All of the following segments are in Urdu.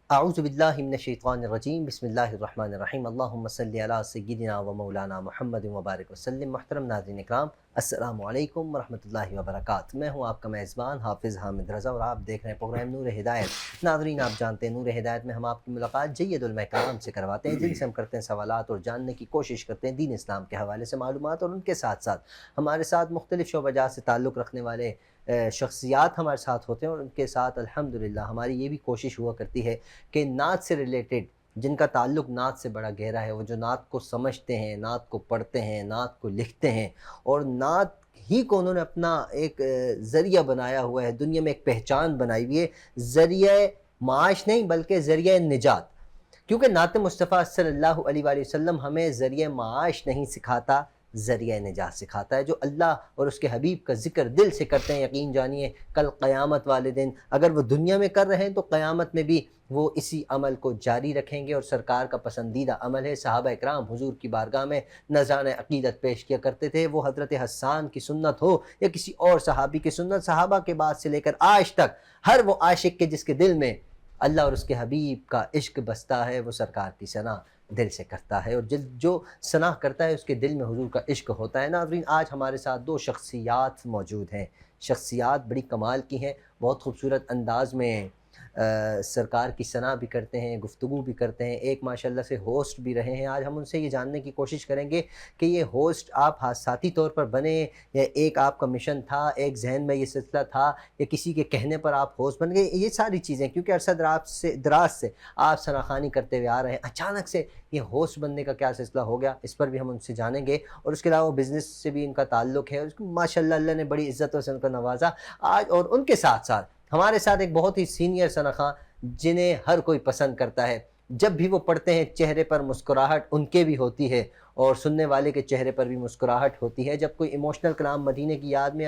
اعوذ باللہ من الشیطان الرجیم بسم اللہ الرحمن الرحیم اللہم صلی علی سیدنا و مولانا محمد مبارک وسلم۔ محترم ناظرین اکرام، السلام علیکم ورحمۃ اللہ وبرکاتہ۔ میں ہوں آپ کا میزبان حافظ حامد رضا اور آپ دیکھ رہے ہیں پروگرام نور ہدایت۔ ناظرین، آپ جانتے ہیں نور ہدایت میں ہم آپ کی ملاقات جید علماء کرام سے کرواتے ہیں، جن سے ہم کرتے ہیں سوالات اور جاننے کی کوشش کرتے ہیں دین اسلام کے حوالے سے معلومات، اور ان کے ساتھ ساتھ ہمارے ساتھ مختلف شعبہ جات سے تعلق رکھنے والے شخصیات ہمارے ساتھ ہوتے ہیں، اور ان کے ساتھ الحمدللہ ہماری یہ بھی کوشش ہوا کرتی ہے کہ نعت سے ریلیٹڈ جن کا تعلق نعت سے بڑا گہرا ہے، وہ جو نعت کو سمجھتے ہیں، نعت کو پڑھتے ہیں، نعت کو لکھتے ہیں، اور نعت ہی کو انہوں نے اپنا ایک ذریعہ بنایا ہوا ہے، دنیا میں ایک پہچان بنائی ہوئی ہے، ذریعہ معاش نہیں بلکہ ذریعہ نجات۔ کیونکہ نعت مصطفیٰ صلی اللہ علیہ وآلہ وسلم ہمیں ذریعہ معاش نہیں سکھاتا، ذریعہ نجات سکھاتا ہے۔ جو اللہ اور اس کے حبیب کا ذکر دل سے کرتے ہیں، یقین جانیے کل قیامت والے دن اگر وہ دنیا میں کر رہے ہیں تو قیامت میں بھی وہ اسی عمل کو جاری رکھیں گے، اور سرکار کا پسندیدہ عمل ہے۔ صحابہ اکرام حضور کی بارگاہ میں نذران عقیدت پیش کیا کرتے تھے، وہ حضرت حسان کی سنت ہو یا کسی اور صحابی کی سنت، صحابہ کے بعد سے لے کر آج تک ہر وہ عاشق کے جس کے دل میں اللہ اور اس کے حبیب کا عشق بستا ہے، وہ سرکار کی ثنا دل سے کرتا ہے، اور جو ثنا کرتا ہے اس کے دل میں حضور کا عشق ہوتا ہے۔ ناظرین، آج ہمارے ساتھ دو شخصیات موجود ہیں، شخصیات بڑی کمال کی ہیں، بہت خوبصورت انداز میں سرکار کی ثنا بھی کرتے ہیں، گفتگو بھی کرتے ہیں، ایک ماشاءاللہ سے ہوسٹ بھی رہے ہیں۔ آج ہم ان سے یہ جاننے کی کوشش کریں گے کہ یہ ہوسٹ آپ ذاتی طور پر بنے یا ایک آپ کا مشن تھا، ایک ذہن میں یہ سلسلہ تھا، یا کسی کے کہنے پر آپ ہوسٹ بن گئے، یہ ساری چیزیں کیونکہ عرصہ دراز سے آپ ثنا خوانی کرتے ہوئے آ رہے ہیں، اچانک سے یہ ہوسٹ بننے کا کیا سلسلہ ہو گیا، اس پر بھی ہم ان سے جانیں گے۔ اور اس کے علاوہ بزنس سے بھی ان کا تعلق ہے، ماشاءاللہ اللہ نے بڑی عزتوں سے ان کو نوازا آج، اور ان کے ساتھ ساتھ ہمارے ساتھ ایک بہت ہی سینئر ثنا خواں جنہیں ہر کوئی پسند کرتا ہے، جب بھی وہ پڑھتے ہیں چہرے پر مسکراہٹ ان کے بھی ہوتی ہے، اور سننے والے کے چہرے پر بھی مسکراہٹ ہوتی ہے۔ جب کوئی ایموشنل کلام مدینے کی یاد میں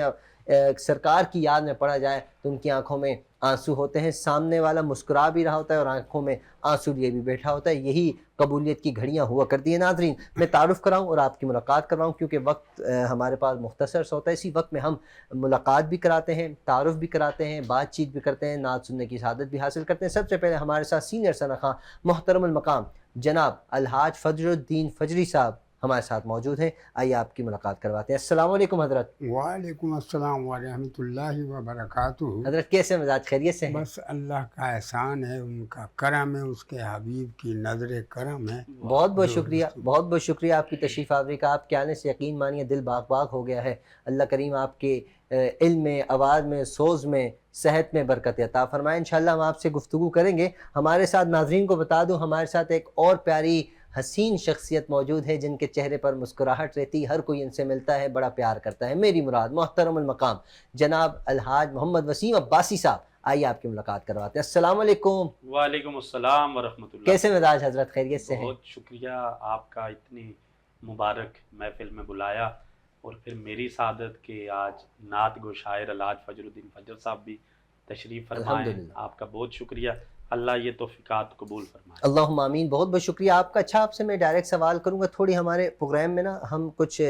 سرکار کی یاد میں پڑھا جائے تو ان کی آنکھوں میں آنسو ہوتے ہیں، سامنے والا مسکرا بھی رہا ہوتا ہے اور آنکھوں میں آنسو لیے بھی بیٹھا ہوتا ہے۔ یہی قبولیت کی گھڑیاں ہوا کرتی ہیں۔ ناظرین، میں تعارف کراؤں اور آپ کی ملاقات کرواؤں کیونکہ وقت ہمارے پاس مختصر سا ہوتا ہے، اسی وقت میں ہم ملاقات بھی کراتے ہیں، تعارف بھی کراتے ہیں، بات چیت بھی کرتے ہیں، نعت سننے کی سعادت بھی حاصل کرتے ہیں۔ سب سے پہلے ہمارے ساتھ سینئر ثنا خواں محترم المقام جناب الحاج فجر الدین فجری صاحب ہمارے ساتھ موجود ہیں، آئیے آپ کی ملاقات کرواتے ہیں۔ السلام علیکم حضرت۔ وعلیکم السلام ورحمۃ اللہ وبرکاتہ۔ حضرت کیسے مزاج، خیریت سے ہیں؟ بس اللہ کا احسان ہے، ان کا کرم ہے، اس کے حبیب کی نظر کرم ہے۔ بہت بہت شکریہ، بہت بہت شکریہ آپ کی تشریف آوری کا۔ آپ کے آنے سے یقین مانیے دل باغ باغ ہو گیا ہے۔ اللہ کریم آپ کے علم میں، آواز میں، سوز میں، صحت میں برکت عطا فرمائے۔ انشاءاللہ ہم آپ سے گفتگو کریں گے۔ ہمارے ساتھ ناظرین کو بتا دوں، ہمارے ساتھ ایک اور پیاری حسین شخصیت موجود ہے جن کے چہرے پر مسکراہٹ رہتی، ہر کوئی ان سے ملتا ہے بڑا پیار کرتا ہے، میری مراد محترم المقام جناب الحاج محمد وسیم عباسی صاحب، آئیے آپ کی ملاقات کرواتے ہیں۔ السلام علیکم۔ وعلیکم السلام ورحمۃ اللہ۔ کیسے مزاج حضرت، خیریت سے ہیں؟ بہت شکریہ آپ کا اتنی مبارک محفل میں بلایا، اور پھر میری سعادت کہ آج نعت گو شاعر الحاج فجر الدین فجر صاحب بھی تشریف فرمائیں۔ الحمدللہ۔ آپ کا بہت شکریہ، اللہ یہ توفیقات قبول فرمائے۔ اللہم آمین، بہت بہت شکریہ آپ کا۔ اچھا، آپ سے میں ڈائریکٹ سوال کروں گا، تھوڑی ہمارے پروگرام میں نا ہم کچھ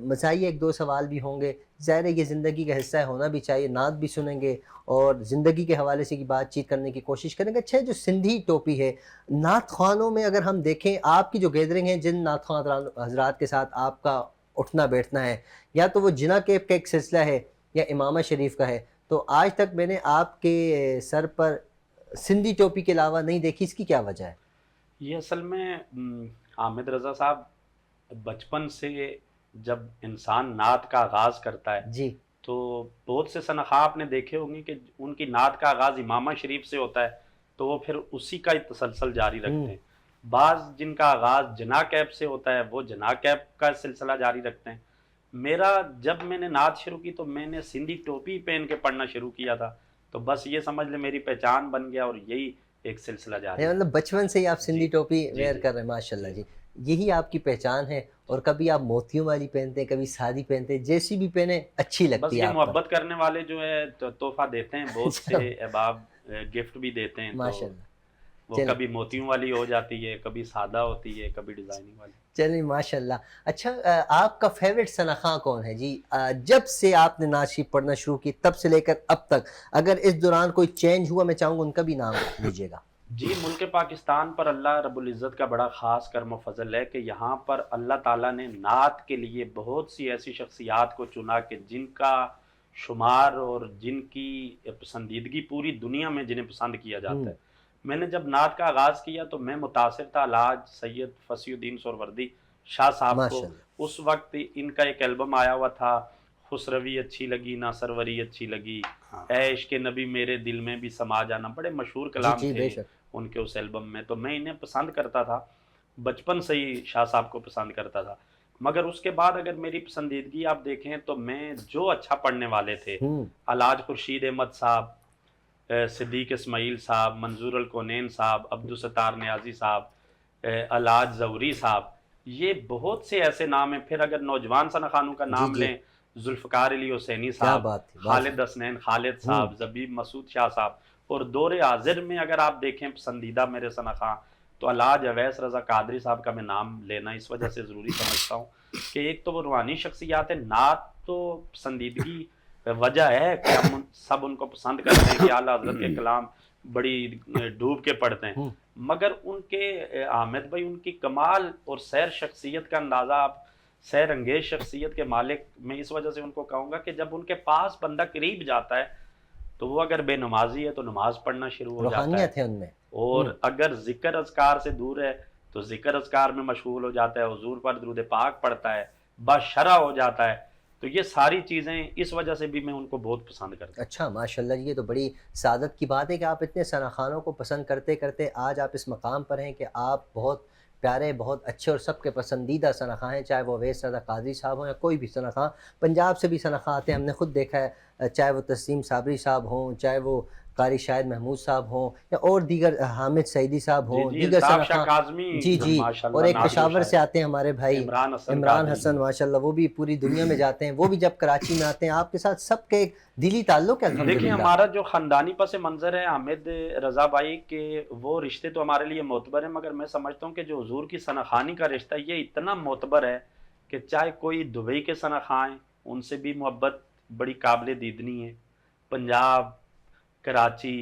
مزاحیہ ایک دو سوال بھی ہوں گے، ظاہر ہے یہ زندگی کا حصہ ہے، ہونا بھی چاہیے، نعت بھی سنیں گے اور زندگی کے حوالے سے کی بات چیت کرنے کی کوشش کریں گے۔ اچھا، جو سندھی ٹوپی ہے نعت خوانوں میں، اگر ہم دیکھیں آپ کی جو گیدرنگ ہے، جن نعت خواں حضرات کے ساتھ آپ کا اٹھنا بیٹھنا ہے، یا تو وہ جنا کیپ کا ایک سلسلہ ہے یا امامہ شریف کا ہے، تو آج تک میں نے آپ کے سر پر سندھی ٹوپی کے علاوہ نہیں دیکھی، اس کی کیا وجہ ہے؟ یہ اصل میں حامد رضا صاحب، بچپن سے جب انسان نعت کا آغاز کرتا ہے جی، تو بہت سے ثنا خواں آپ نے دیکھے ہوں گے کہ ان کی نعت کا آغاز امامہ شریف سے ہوتا ہے، تو وہ پھر اسی کا ہی تسلسل جاری رکھتے ہیں۔ بعض جن کا آغاز جنا کیپ سے ہوتا ہے وہ جنا کیپ کا سلسلہ جاری رکھتے ہیں۔ میرا جب میں نے نعت شروع کی تو میں نے سندھی ٹوپی پہن کے پڑھنا شروع کیا تھا، تو بس یہ سمجھ لے میری پہچان بن گیا، اور یہی ایک سلسلہ جاری ہے۔ مطلب بچپن سے ہی آپ سندھی ٹوپی ویئر کر رہے ہیں، ماشاءاللہ جی، یہی آپ کی پہچان ہے۔ اور کبھی آپ موتیوں والی پہنتے ہیں، کبھی سادی پہنتے ہیں، جیسی بھی پہنے اچھی بس لگتی ہے یہ آپ پر۔ محبت کرنے والے جو ہے تحفہ دیتے ہیں، بہت سے احباب گفٹ بھی دیتے ہیں، تو ماشاءاللہ، وہ کبھی موتیوں والی ہو جاتی ہے، کبھی سادہ ہوتی ہے، کبھی ڈیزائننگ والی۔ چلیے ماشاءاللہ۔ اچھا، آپ کا فیوریٹ ثنا خواں کون ہے جی؟ جب سے آپ نے نعت شریف پڑھنا شروع کی تب سے لے کر اب تک، اگر اس دوران کوئی چینج ہوا، میں چاہوں گا ان کا بھی نام لیجیے گا۔ جی ملک پاکستان پر اللہ رب العزت کا بڑا خاص کرم و فضل ہے کہ یہاں پر اللہ تعالیٰ نے نعت کے لیے بہت سی ایسی شخصیات کو چنا کہ جن کا شمار اور جن کی پسندیدگی پوری دنیا میں جنہیں پسند کیا جاتا ہے. میں نے جب نعت کا آغاز کیا تو میں متاثر تھا الحاج سید فصیح الدین سہروردی شاہ صاحب کو. ماشاء اللہ. اس وقت ان کا ایک البم آیا ہوا تھا، خسروی اچھی لگی نہ سروری اچھی لگی، اے عشق نبی میرے دل میں بھی سما جانا، بڑے مشہور کلام جی بے تھے شک. ان کے اس البم میں. تو میں انہیں پسند کرتا تھا، بچپن سے ہی شاہ صاحب کو پسند کرتا تھا. مگر اس کے بعد اگر میری پسندیدگی آپ دیکھیں تو میں جو اچھا پڑھنے والے تھے، الحاج خورشید احمد صاحب، صدیق اسماعیل صاحب، منظور الکونین صاحب، عبدالستار نیازی صاحب، الحاج ظہوری صاحب، یہ بہت سے ایسے نام ہیں. پھر اگر نوجوان ثنا خانوں کا نام لیں، ذوالفقار علی حسینی صاحب، خالد حسنین خالد صاحب، زبیب مسعود شاہ صاحب. اور دور حاضر میں اگر آپ دیکھیں پسندیدہ میرے ثنا خان تو الحاج اویس رضا قادری صاحب کا میں نام لینا اس وجہ سے ضروری سمجھتا ہوں کہ ایک تو وہ روحانی شخصیات ہے. نعت تو پسندیدگی وجہ ہے کہ ہم سب ان کو پسند کرتے ہیں کہ اعلیٰ حضرت کے کلام بڑی ڈوب کے پڑھتے ہیں. مگر ان کے حامد بھائی ان کی کمال اور سیر شخصیت کا اندازہ آپ سیر انگیز شخصیت کے مالک میں اس وجہ سے ان کو کہوں گا کہ جب ان کے پاس بندہ قریب جاتا ہے تو وہ اگر بے نمازی ہے تو نماز پڑھنا شروع ہو جاتا روحانیت ہے ان میں. اور اگر ذکر اذکار سے دور ہے تو ذکر اذکار میں مشغول ہو جاتا ہے، حضور پر درود پاک پڑھتا ہے، باشرع ہو جاتا ہے. تو یہ ساری چیزیں اس وجہ سے بھی میں ان کو بہت پسند کرتا ہوں. اچھا ماشاء اللہ، یہ تو بڑی سعادت کی بات ہے کہ آپ اتنے ثنا خانوں کو پسند کرتے کرتے آج آپ اس مقام پر ہیں کہ آپ بہت پیارے، بہت اچھے اور سب کے پسندیدہ ثنا خان ہیں، چاہے وہ اویس رضا قادری صاحب ہوں یا کوئی بھی ثنا خان. پنجاب سے بھی ثنا خان آتے ہیں، ہم نے خود دیکھا ہے، چاہے وہ تسلیم صابری صاحب ہوں، چاہے وہ قاری شاہد محمود صاحب ہوں یا اور دیگر حامد سعیدی صاحب ہوں، دیگر ثنا خان. جی اور ایک پشاور سے آتے ہیں ہمارے بھائی عمران حسن، ماشاءاللہ وہ بھی پوری دنیا میں جاتے ہیں. وہ بھی جب کراچی میں آتے ہیں آپ کے ساتھ سب کے ایک دلی تعلق ہے الحمدللہ. دیکھیں ہمارا جو خاندانی پس منظر ہے حامد رضا بھائی کے، وہ رشتے تو ہمارے لیے معتبر ہیں، مگر میں سمجھتا ہوں کہ جو حضور کی ثنا خانی کا رشتہ ہے یہ اتنا معتبر ہے کہ چاہے کوئی دبئی کے ثنا خان ہیں ان سے بھی محبت بڑی قابل دیدنی ہے، پنجاب، کراچی،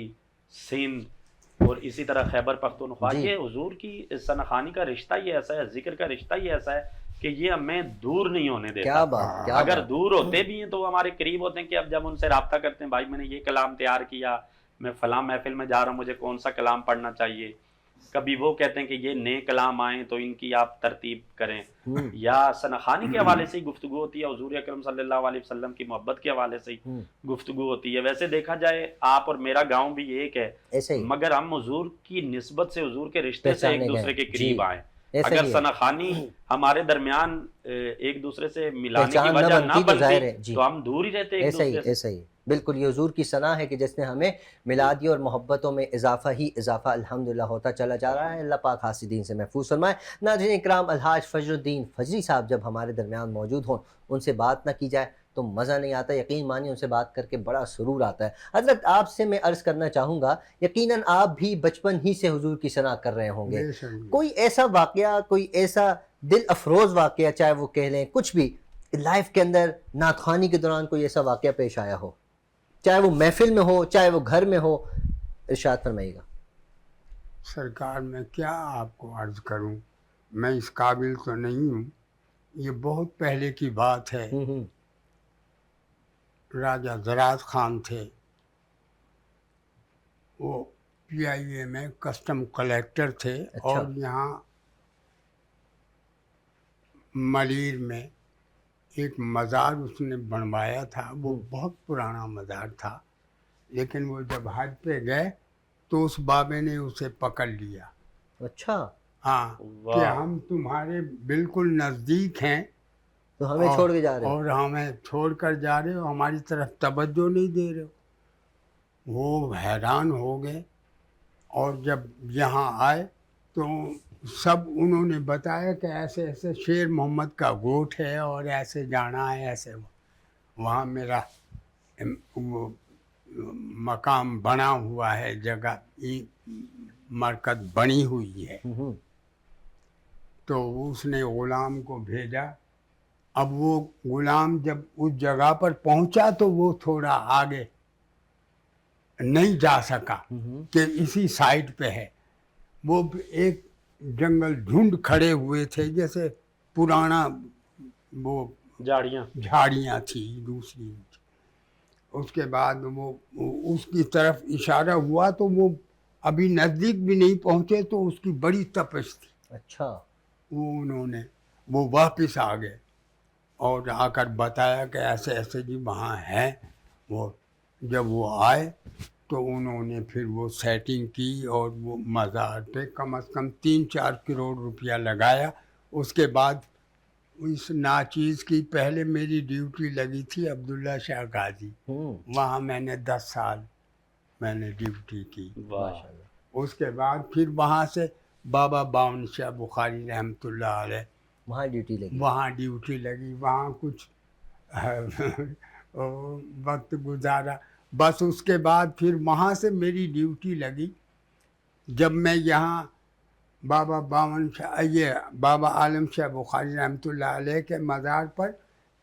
سندھ اور اسی طرح خیبر پختونخوا. یہ حضور کی ثنا خانی کا رشتہ ہی ایسا ہے، ذکر کا رشتہ ہی ایسا ہے کہ یہ ہمیں دور نہیں ہونے دیتا. کیا بات. اگر دور ہوتے بھی ہیں تو وہ ہمارے قریب ہوتے ہیں کہ اب جب ان سے رابطہ کرتے ہیں، بھائی میں نے یہ کلام تیار کیا، میں فلاں محفل میں جا رہا ہوں، مجھے کون سا کلام پڑھنا چاہیے. کبھی وہ کہتے ہیں کہ یہ نئے کلام آئیں تو ان کی آپ ترتیب کریں، یا ثنا خانی کے حوالے سے ہی گفتگو ہوتی ہے، حضور اکرم صلی اللہ علیہ وسلم کی محبت کے حوالے سے ہی گفتگو ہوتی ہے. ویسے دیکھا جائے آپ اور میرا گاؤں بھی ایک ہے، مگر ہم حضور کی نسبت سے، حضور کے رشتے سے ایک دوسرے کے قریب آئیں. اگر ثنا خانی ہمارے درمیان ایک دوسرے سے ملانے کی وجہ نہ بنتی تو ہم دور ہی رہتے ایک دوسرے سے. ایسا ہی بالکل یہ حضور کی ثنا ہے کہ جس نے ہمیں ملادی اور محبتوں میں اضافہ ہی اضافہ الحمدللہ ہوتا چلا جا رہا ہے. اللہ پاک حاسدین سے محفوظ فرمائے. ناظرین اکرام، الحاج فجر الدین فجری صاحب جب ہمارے درمیان موجود ہوں، ان سے بات نہ کی جائے تو مزہ نہیں آتا. یقین مانیے ان سے بات کر کے بڑا سرور آتا ہے. حضرت آپ سے میں عرض کرنا چاہوں گا، یقیناً آپ بھی بچپن ہی سے حضور کی ثنا کر رہے ہوں گے. کوئی ایسا واقعہ، کوئی ایسا دل افروز واقعہ، چاہے وہ کہہ لیں کچھ بھی لائف کے اندر نعت خوانی کے دوران کوئی ایسا واقعہ پیش آیا ہو، چاہے وہ محفل میں ہو چاہے وہ گھر میں ہو، ارشاد فرمائیے گا. سرکار میں کیا آپ کو عرض کروں، میں اس قابل تو نہیں ہوں. یہ بہت پہلے کی بات ہے. راجہ زراعت خان تھے، وہ پی آئی اے میں کسٹم کلیکٹر تھے. اور یہاں ملیر میں ایک مزار اس نے بنوایا تھا. وہ بہت پرانا مزار تھا، لیکن وہ جب حج پہ گئے تو اس بابے نے اسے پکڑ لیا. اچھا. ہاں، کہ ہم تمہارے بالکل نزدیک ہیں تو ہمیں چھوڑ کے جا رہے اور ہمیں چھوڑ کر جا رہے ہو، ہماری طرف توجہ نہیں دے رہے ہو. وہ حیران ہو گئے، اور جب یہاں آئے تو سب انہوں نے بتایا کہ ایسے ایسے شیر محمد کا گوٹ ہے اور ایسے جانا ہے، ایسے وہاں میرا وہ مقام بنا ہوا ہے، جگہ مرکز بنی ہوئی ہے. تو اس نے غلام کو بھیجا. اب وہ غلام جب اس جگہ پر پہنچا تو وہ تھوڑا آگے نہیں جا سکا کہ اسی سائٹ پہ ہے. وہ ایک جنگل ڈھونڈ کھڑے ہوئے تھے جیسے پرانا وہ جھاڑیاں جھاڑیاں تھی دوسری. اس کے بعد وہ اس کی طرف اشارہ ہوا تو وہ ابھی نزدیک بھی نہیں پہنچے تو اس کی بڑی تپش تھی. اچھا. وہ انہوں نے وہ واپس آ گئے اور آ کر بتایا کہ ایسے ایسے جی وہاں ہے. وہ جب وہ آئے تو انہوں نے پھر وہ سیٹنگ کی اور وہ مزار پہ کم از کم 3-4 کروڑ روپیہ لگایا. اس کے بعد اس ناچیز کی پہلے میری ڈیوٹی لگی تھی عبداللہ شاہ غازی. وہاں میں نے 10 سال میں نے ڈیوٹی کی. واہ. اس کے بعد پھر وہاں سے بابا باون شاہ بخاری رحمۃ اللہ علیہ وہاں ڈیوٹی لگی. وہاں ڈیوٹی لگی. وہاں کچھ وقت گزارا. بس اس کے بعد پھر وہاں سے میری ڈیوٹی لگی جب میں یہاں بابا باون شاہ یہ بابا عالم شاہ بخاری رحمۃ اللہ علیہ کے مزار پر.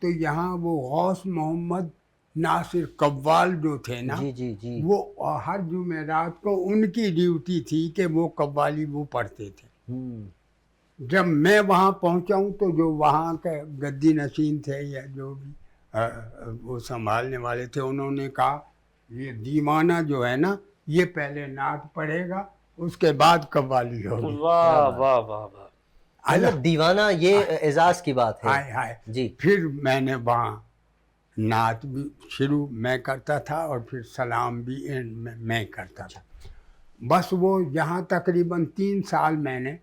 تو یہاں وہ غوث محمد ناصر قوال جو تھے نا جی جی جی. وہ ہر جمعرات کو ان کی ڈیوٹی تھی کہ وہ قوالی وہ پڑھتے تھے. جب میں وہاں پہنچا ہوں تو جو وہاں کے گدی نشین تھے یا جو بھی وہ سنبھالنے والے تھے انہوں نے کہا یہ دیوانہ جو ہے نا یہ پہلے نعت پڑھے گا اس کے بعد قوالی ہوگی. واہ واہ واہ واہ. مطلب دیوانہ یہ اعزاز کی بات ہے. ہائے ہائے. جی. پھر میں نے وہاں نعت بھی شروع میں کرتا تھا اور پھر سلام بھی میں کرتا تھا. بس وہ یہاں تقریباً 3 سال میں نے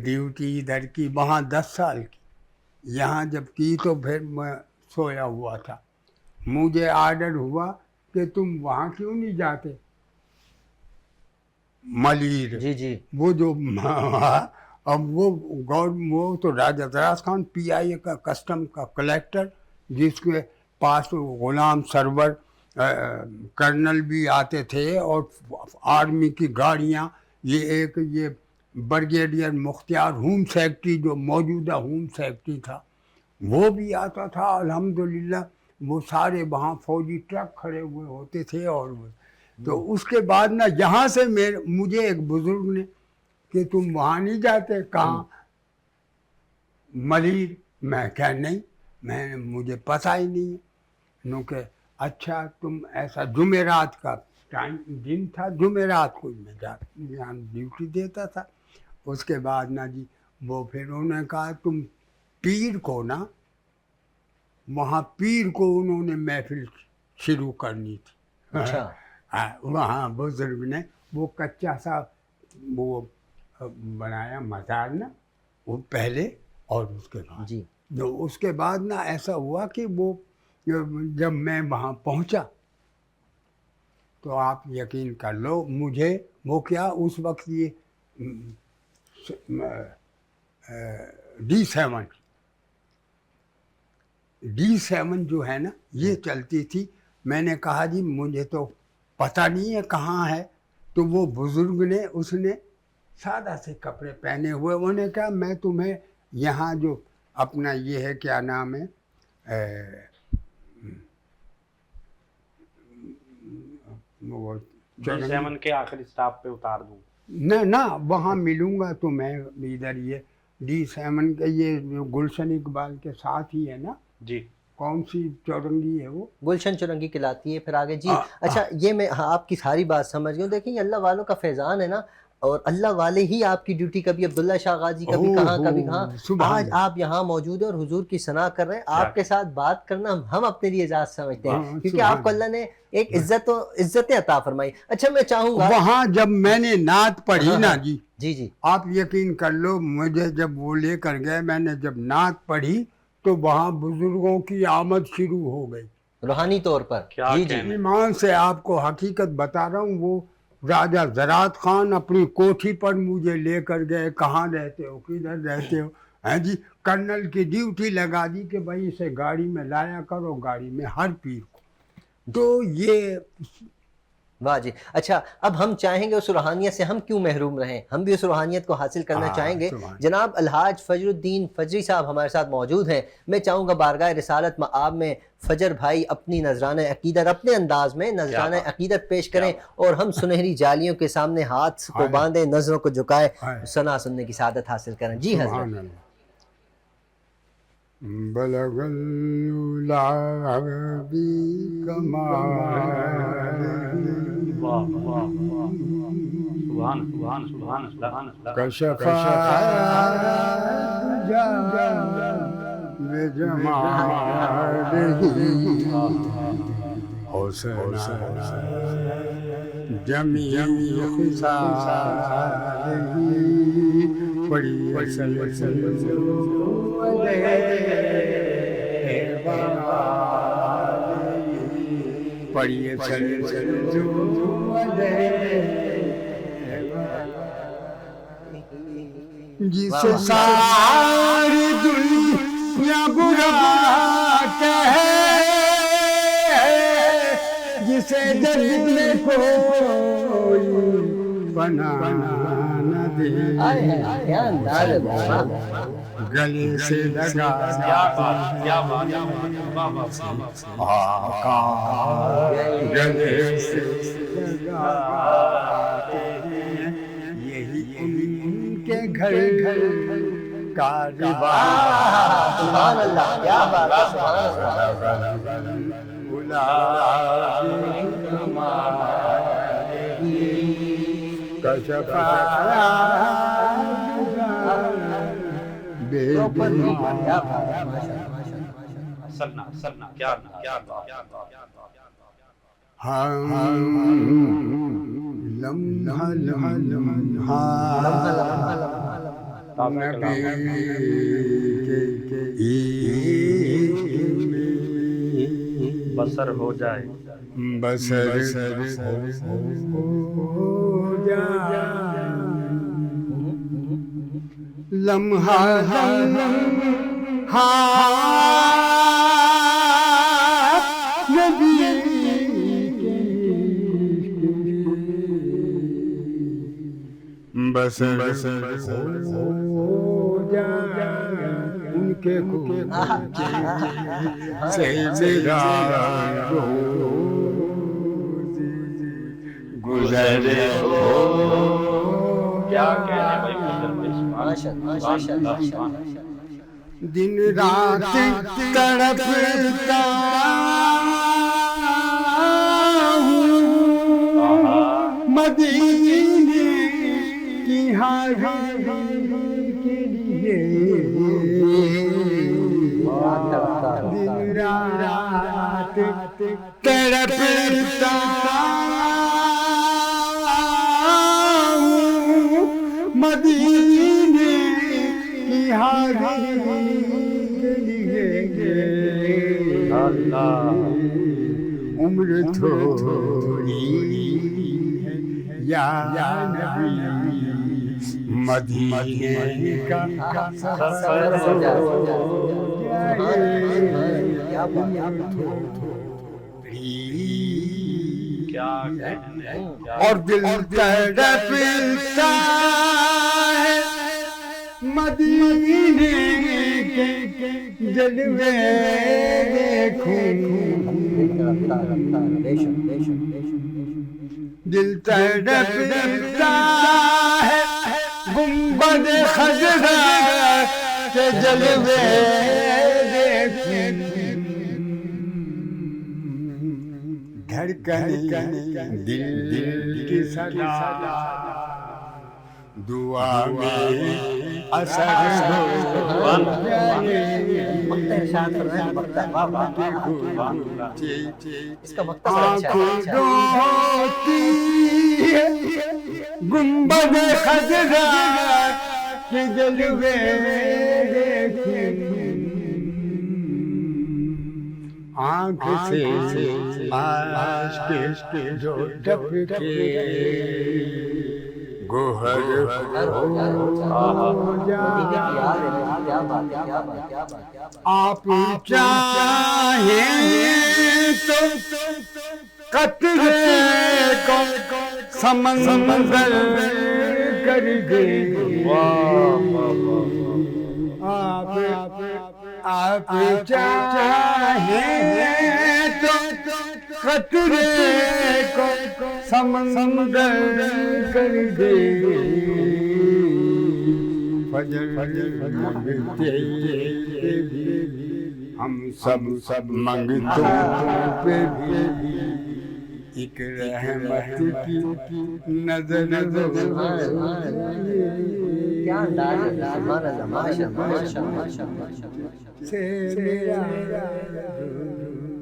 ڈیوٹی ادھر کی. وہاں 10 سال کی. یہاں جب کی تو پھر میں سویا ہوا تھا. مجھے آرڈر ہوا کہ تم وہاں کیوں نہیں جاتے ملیر. جی جی. وہ جو اب وہ تو راجہ دراز خان PIA کا کسٹم کا کلیکٹر جس کے پاس غلام سرور کرنل بھی آتے تھے اور آرمی کی گاڑیاں. یہ بریگیڈیئر مختار ہوم سیکٹری جو موجودہ ہوم سیکٹری تھا وہ بھی آتا تھا. الحمدللہ وہ سارے وہاں فوجی ٹرک کھڑے ہوئے ہوتے تھے. اور تو اس کے بعد نا یہاں سے مجھے ایک بزرگ نے کہ تم وہاں نہیں جاتے. کہاں ملیر. میں کہا نہیں مجھے پتہ ہی نہیں ہے. انہوں کہ اچھا تم ایسا جمعرات کا دن تھا جمعرات کو میں یہاں ڈیوٹی دیتا تھا. اس کے بعد نا جی وہ پھر انہوں نے کہا تم پیر کو نا وہاں پیر کو انہوں نے محفل شروع کرنی تھی. اچھا. وہاں بزرگ نے وہ کچا سا وہ بنایا مزار نا وہ پہلے اور اس کے بعد. جی. اس کے بعد نا ایسا ہوا کہ وہ جب میں وہاں پہنچا تو آپ یقین کر لو مجھے وہ کیا اس وقت یہ D7 جو ہے نا یہ چلتی تھی. میں نے کہا جی مجھے تو پتہ نہیں ہے کہاں ہے. تو وہ بزرگ نے اس نے سادہ سے کپڑے پہنے ہوئے انہوں نے کہا میں تمہیں یہاں جو اپنا یہ ہے کیا نام ہے D7 کے آخری سٹاپ پہ اتار دوں. نہ وہاں ملوں گا تو میں ادھر یہ D7 کے یہ جو گلشن اقبال کے ساتھ ہی ہے نا. جی. کون سی چورنگی ہے وہ گلشن چورنگی کہلاتی ہے. پھر آگے جی. اچھا یہ میں آپ کی ساری بات سمجھ گئی ہوں. دیکھیں یہ اللہ والوں کا فیضان ہے نا اور اللہ والے ہی آپ کی ڈیوٹی کبھی عبداللہ شاہ غازی کبھی کہاں کبھی کہاں. آج آپ یہاں موجود ہیں اور حضور کی ثنا کر رہے ہیں. آپ کے ساتھ بات کرنا ہم اپنے لیے اعزاز سمجھتے ہیں کیونکہ آپ کو اللہ نے ایک عزت عطا فرمائی. اچھا میں چاہوں گا وہاں جب میں نے نعت پڑھی نا جی جی جی آپ یقین کر لو مجھے جب وہ لے کر گئے میں نے جب نعت پڑھی تو وہاں بزرگوں کی آمد شروع ہو گئی روحانی طور پر. جی جی. ایمان سے آپ کو حقیقت بتا رہا ہوں. وہ راجہ زراعت خان اپنی کوٹھی پر مجھے لے کر گئے. کہاں رہتے ہو کدھر رہتے ہو ہیں جی. کرنل کی ڈیوٹی لگا دی کہ بھائی اسے گاڑی میں لایا کرو گاڑی میں ہر پیر کو. تو یہ واہ جی. اچھا اب ہم چاہیں گے اس روحانیت سے ہم کیوں محروم رہیں, ہم بھی اس روحانیت کو حاصل کرنا چاہیں گے. جناب الحاج فجر الدین فجری صاحب ہمارے ساتھ موجود ہیں. میں چاہوں گا بارگاہ رسالت مآب میں فجر بھائی اپنی نذرانہ عقیدت اپنے انداز میں نذرانہ عقیدت پیش کریں اور ہم سنہری جالیوں کے سامنے ہاتھ کو باندھیں, نظروں کو جھکائے, ثنا سننے کی سعادت حاصل کریں. جی حضرت. بلغ العلا بکمال سبحان سبحان سبحان سبحان کشف بجمالہ حسن جمیع خصالہ پڑھیے جسے ساری دنیا برا کہے, جسے جنت میں کوئی پناہ نہ دے, گلے سے لگا آقا گلے سے لگاتے ہیں, یہی ان کے گھر کا رواج. سبحان اللہ, کیا بات ہے, سبحان اللہ. کشف لمحہ لمحہ نبی کے بسر ہو جائے, بسر ہو جائے, لمحہ لمحہ نبی بسر ہو جائے, ان کے سے میرا روز گزرے ہو. کیا کہنے بھائی دن رات تڑپتا ہوں مدینے کی حاضری کے لیے, دن رات تڑپتا مدینے کی حاضری کے لیے, عمر تھوڑی ہے یا نبی, مدینے کا سفر ہو جائے, اور دل تڑپتا ہے مدینے کے جلوے دیکھوں, دل تڑپتا ہے گنبد خضرا کے جلوے دیکھوں, دھڑکن دل کی صدا دعا میں اثر ہو جائے, آنکھوں روتی ہے گنبد خضرا کے جلوے دیکھیں, آنکھ سے عاشق جو ٹپکے گوہر ہو جائے. آپ چاہیں تو قطرے کو سمندر کر دے آپ چاہیں تو قطرے کو سمندر کر دے فجر مانگتے ہم سب منگتوں پہ بھی ایک رحمت کی نظر کیا انداز ہے، سبحان اللہ، ماشاء اللہ، ماشاء اللہ، ماشاء اللہ۔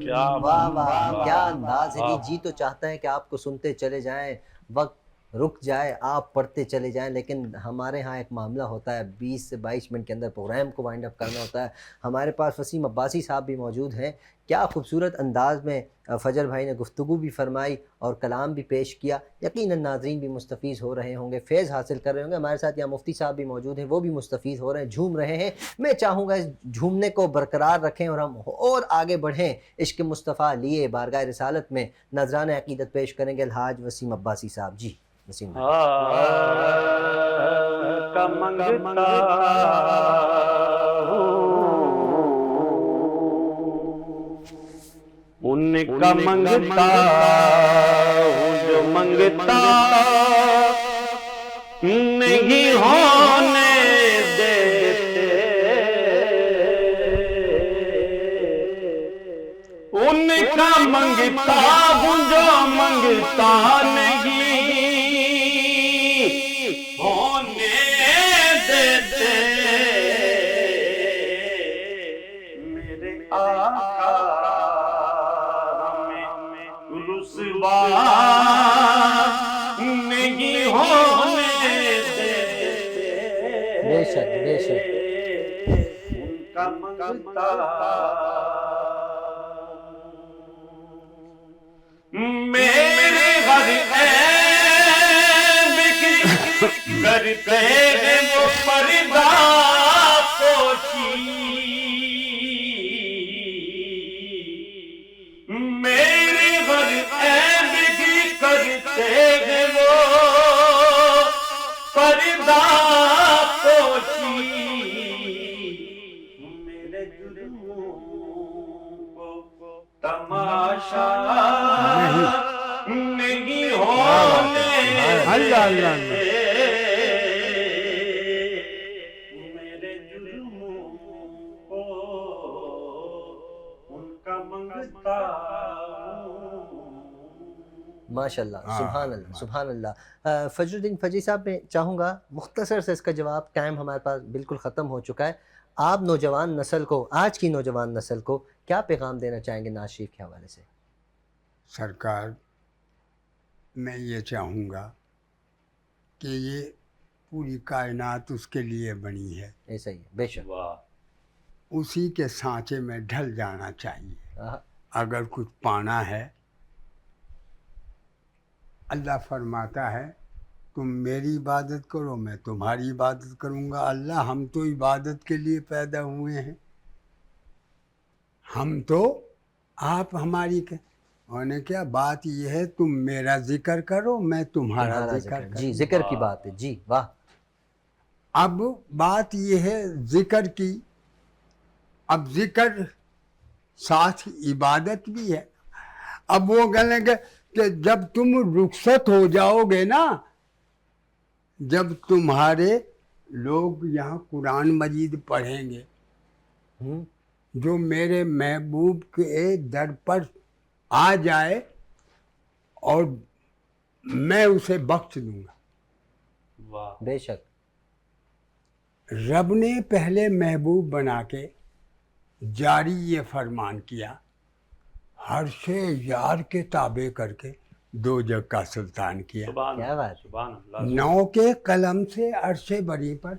کیا واہ واہ، کیا انداز ہے جی۔ جی تو چاہتا ہے کہ آپ کو سنتے چلے جائیں، وقت رک جائے، آپ پڑھتے چلے جائیں، لیکن ہمارے ہاں ایک معاملہ ہوتا ہے، 20 سے 22 منٹ کے اندر پروگرام کو وائنڈ اپ کرنا ہوتا ہے۔ ہمارے پاس وسیم عباسی صاحب بھی موجود ہیں۔ کیا خوبصورت انداز میں فجر بھائی نے گفتگو بھی فرمائی اور کلام بھی پیش کیا، یقیناً ناظرین بھی مستفیض ہو رہے ہوں گے، فیض حاصل کر رہے ہوں گے۔ ہمارے ساتھ یہاں مفتی صاحب بھی موجود ہیں، وہ بھی مستفیض ہو رہے ہیں، جھوم رہے ہیں۔ میں چاہوں گا اس جھومنے کو برقرار رکھیں اور ہم اور آگے بڑھیں۔ عشق مصطفیٰ لیے بارگاہ رسالت میں نذران عقیدت پیش کریں گے الحاج وسیم عباسی صاحب۔ جی وسیم بھائی۔ کا منگتا ان کا منگتا ہوں جو منگتا نہیں ہونے دیتے، ان کا منگتا ہوں جو منگتا نہیں ہونے دیتے، میرے آقا رسوا نہیں ہونے دیتے۔ بے شک بے شک۔ ان کا منگتا میرے گھر عیب کی کرتے ہیں وہ پردہ پوشی، میرے گھر عیب کی کرتے ہیں وہ پردہ پوشی، میرے جرموں کو تماشا نہیں ہونے اللہ میرے جرموں کو ان کا منگتا ماشاء اللہ، سبحان اللہ، سبحان اللہ۔ فجر الدین فجی صاحب، میں چاہوں گا مختصر سے اس کا جواب، ٹائم ہمارے پاس بالکل ختم ہو چکا ہے، آپ نوجوان نسل کو، آج کی نوجوان نسل کو کیا پیغام دینا چاہیں گے ناز شریف کے حوالے سے؟ سرکار، میں یہ چاہوں گا کہ یہ پوری کائنات اس کے لیے بنی ہے، ایسا ہی ہے، بے شک۔ اسی کے سانچے میں ڈھل جانا چاہیے۔ اگر کچھ پانا ہے، اللہ فرماتا ہے تم میری عبادت کرو، میں تمہاری عبادت کروں گا۔ اللہ، ہم تو عبادت کے لیے پیدا ہوئے ہیں، ہم تو آپ ہماری انہوں نے کیا بات یہ ہے، تم میرا ذکر کرو، میں تمہارا ذکر کروں۔ جی، ذکر کی بات ہے، جی واہ۔ اب بات یہ ہے ذکر کی، اب ذکر ساتھ عبادت بھی ہے۔ اب وہ کہنے کہ جب تم رخصت ہو جاؤ گے نا، جب تمہارے لوگ یہاں قرآن مجید پڑھیں گے، جو میرے محبوب کے در پر آ جائے اور میں اسے بخش دوں گا۔ بے شک۔ رب نے پہلے محبوب بنا کے جاری یہ فرمان کیا، ہر سے یار کے تابع کر کے دو جگ کا سلطان کیا۔ کیا بات ہے۔ نو کے قلم سے عرش بری پر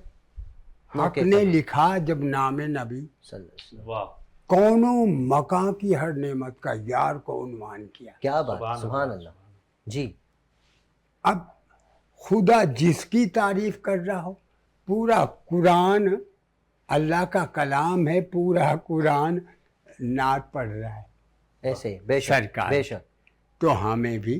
حق نے لکھا جب نام نبی، صلی اللہ علیہ وسلم۔ کون و مکان کی ہر نعمت کا یار کو عنوان کیا۔ کیا بات، سبحان اللہ۔ جی، اب خدا جس کی تعریف کر رہا ہو، پورا قرآن اللہ کا کلام ہے، پورا قرآن نعت پڑھ رہا ہے ایسے ہی، بے شک سرکار، بے شک۔ تو ہمیں بھی